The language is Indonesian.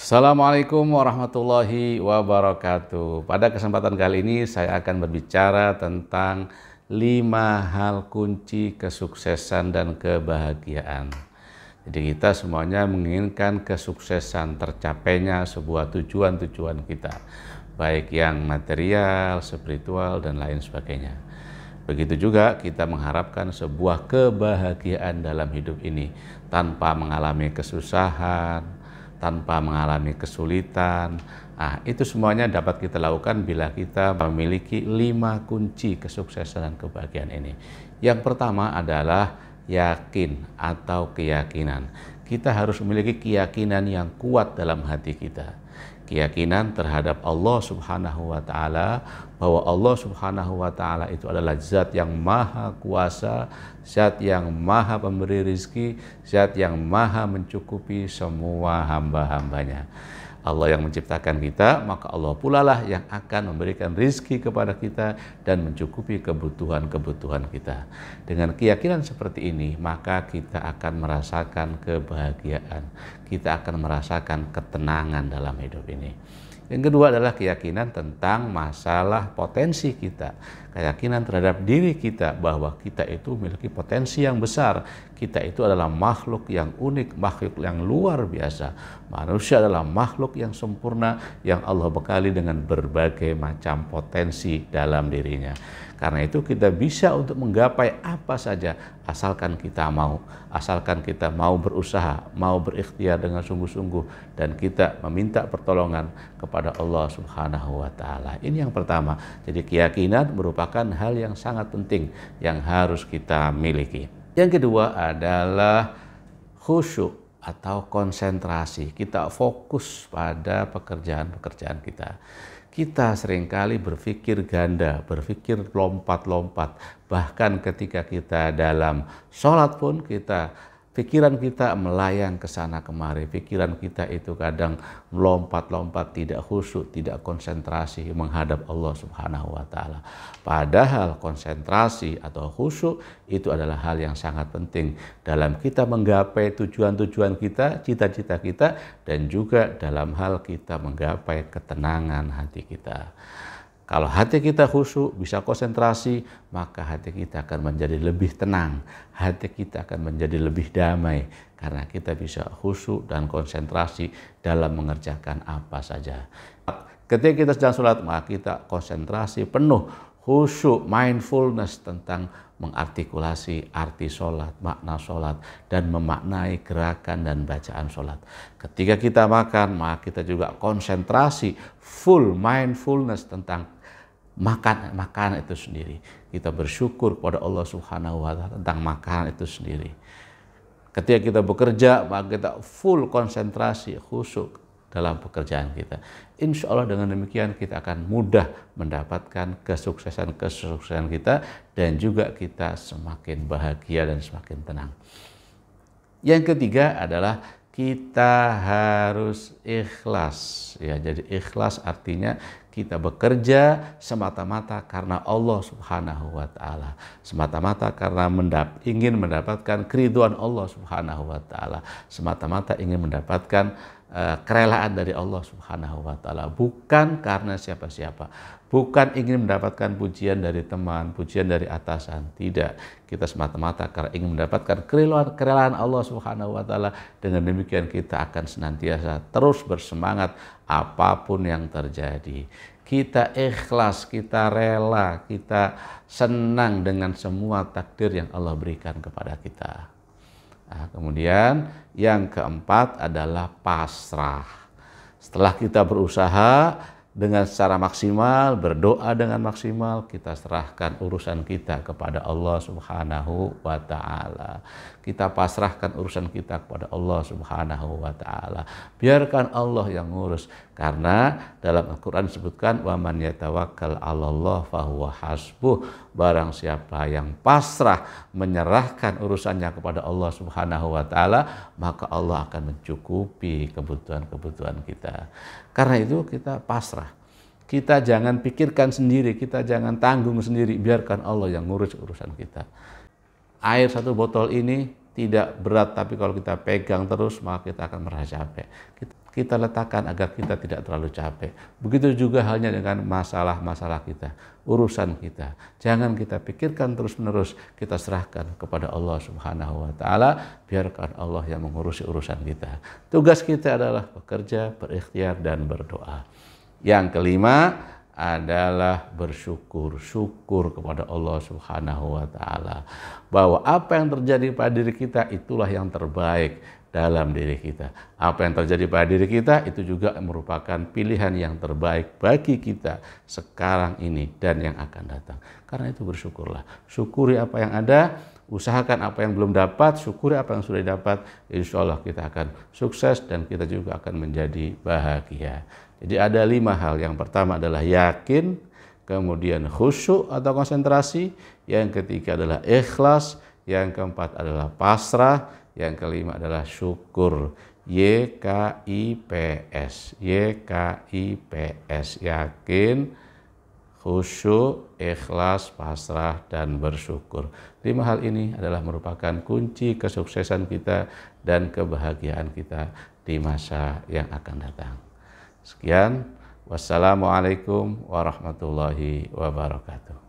Assalamualaikum warahmatullahi wabarakatuh. Pada kesempatan kali ini saya akan berbicara tentang 5 hal kunci kesuksesan dan kebahagiaan. Jadi kita semuanya menginginkan kesuksesan, tercapainya sebuah tujuan-tujuan kita, baik yang material, spiritual, dan lain sebagainya. Begitu juga kita mengharapkan sebuah kebahagiaan dalam hidup ini tanpa mengalami kesusahan, tanpa mengalami kesulitan. Nah, itu semuanya dapat kita lakukan bila kita memiliki 5 kunci kesuksesan dan kebahagiaan ini. Yang pertama adalah yakin atau keyakinan. Kita harus memiliki keyakinan yang kuat dalam hati kita. Keyakinan terhadap Allah Subhanahu wa Ta'ala, bahwa Allah Subhanahu wa Ta'ala itu adalah zat yang maha kuasa, zat yang maha pemberi rizki, zat yang maha mencukupi semua hamba-hambanya. Allah yang menciptakan kita, maka Allah pula lah yang akan memberikan rizki kepada kita dan mencukupi kebutuhan-kebutuhan kita. Dengan keyakinan seperti ini, maka kita akan merasakan kebahagiaan. Kita akan merasakan ketenangan dalam hidup ini. Yang kedua adalah keyakinan tentang masalah potensi kita. Keyakinan terhadap diri kita bahwa kita itu memiliki potensi yang besar. Kita itu adalah makhluk yang unik, makhluk yang luar biasa. Manusia adalah makhluk yang sempurna yang Allah bekali dengan berbagai macam potensi dalam dirinya. Karena itu kita bisa untuk menggapai apa saja asalkan kita mau. Asalkan kita mau berusaha, mau berikhtiar dengan sungguh-sungguh, dan kita meminta pertolongan kepada Allah Subhanahu wa Ta'ala. Ini yang pertama. Jadi keyakinan merupakan hal yang sangat penting yang harus kita miliki. Yang kedua adalah khusyuk atau konsentrasi. Kita fokus pada pekerjaan-pekerjaan kita. Kita seringkali berpikir ganda, berpikir lompat-lompat. Bahkan ketika kita dalam sholat pun pikiran kita melayang ke sana kemari. Pikiran kita itu kadang melompat-lompat, tidak khusyuk, tidak konsentrasi menghadap Allah Subhanahu wa Ta'ala. Padahal konsentrasi atau khusyuk itu adalah hal yang sangat penting dalam kita menggapai tujuan-tujuan kita, cita-cita kita, dan juga dalam hal kita menggapai ketenangan hati kita. Kalau hati kita khusyuk, bisa konsentrasi, maka hati kita akan menjadi lebih tenang. Hati kita akan menjadi lebih damai. Karena kita bisa khusyuk dan konsentrasi dalam mengerjakan apa saja. Ketika kita sedang sholat, maka kita konsentrasi penuh, khusyuk, mindfulness tentang mengartikulasi arti sholat, makna sholat, dan memaknai gerakan dan bacaan sholat. Ketika kita makan, maka kita juga konsentrasi, full mindfulness tentang makanan itu sendiri. Kita bersyukur kepada Allah Subhanahu wa Ta'ala tentang makanan itu sendiri. Ketika kita bekerja, maka kita full konsentrasi, khusyuk dalam pekerjaan kita. Insya Allah dengan demikian kita akan mudah mendapatkan kesuksesan kita, dan juga kita semakin bahagia dan semakin tenang. Yang ketiga adalah kita harus ikhlas. Ya, jadi ikhlas artinya kita bekerja semata-mata karena Allah Subhanahu wa Ta'ala, semata-mata karena ingin mendapatkan keridhaan Allah Subhanahu wa Ta'ala, semata-mata ingin mendapatkan kerelaan dari Allah Subhanahu wa Ta'ala, bukan karena siapa-siapa, bukan ingin mendapatkan pujian dari teman, pujian dari atasan. Tidak, kita semata-mata karena ingin mendapatkan kerelaan Allah Subhanahu wa Ta'ala. Dengan demikian kita akan senantiasa terus bersemangat apapun yang terjadi. Kita ikhlas, kita rela, kita senang dengan semua takdir yang Allah berikan kepada kita. Nah, kemudian yang keempat adalah pasrah. Setelah kita berusaha dengan secara maksimal, berdoa dengan maksimal, kita serahkan urusan kita kepada Allah Subhanahu wa Ta'ala. Kita pasrahkan urusan kita kepada Allah Subhanahu wa Ta'ala. Biarkan Allah yang ngurus. Karena dalam Al-Quran disebutkan, wa man yatawakkal 'alallah fahuwa hasbuh. Barang siapa yang pasrah menyerahkan urusannya kepada Allah Subhanahu wa Ta'ala, maka Allah akan mencukupi kebutuhan-kebutuhan kita. Karena itu kita pasrah. Kita jangan pikirkan sendiri, kita jangan tanggung sendiri, biarkan Allah yang ngurus urusan kita. Air 1 botol ini tidak berat, tapi kalau kita pegang terus maka kita akan merasa capek. kita letakkan agar kita tidak terlalu capek. Begitu juga halnya dengan masalah-masalah kita, urusan kita. Jangan kita pikirkan terus-menerus, kita serahkan kepada Allah Subhanahu wa taala, biarkan Allah yang mengurusi urusan kita. Tugas kita adalah bekerja, berikhtiar dan berdoa. Yang kelima adalah bersyukur, syukur kepada Allah Subhanahu wa taala bahwa apa yang terjadi pada diri kita itulah yang terbaik dalam diri kita. Apa yang terjadi pada diri kita itu juga merupakan pilihan yang terbaik bagi kita sekarang ini dan yang akan datang. Karena itu bersyukurlah. Syukuri apa yang ada, usahakan apa yang belum dapat, syukuri apa yang sudah dapat. Insya Allah kita akan sukses dan kita juga akan menjadi bahagia. Jadi ada 5 hal. Yang pertama adalah yakin, kemudian khusyuk atau konsentrasi, yang ketiga adalah ikhlas, yang keempat adalah pasrah, yang kelima adalah syukur. YKIPS, YKIPS, yakin, khusyuk, ikhlas, pasrah, dan bersyukur. 5 hal ini adalah merupakan kunci kesuksesan kita dan kebahagiaan kita di masa yang akan datang. Sekian, wassalamualaikum warahmatullahi wabarakatuh.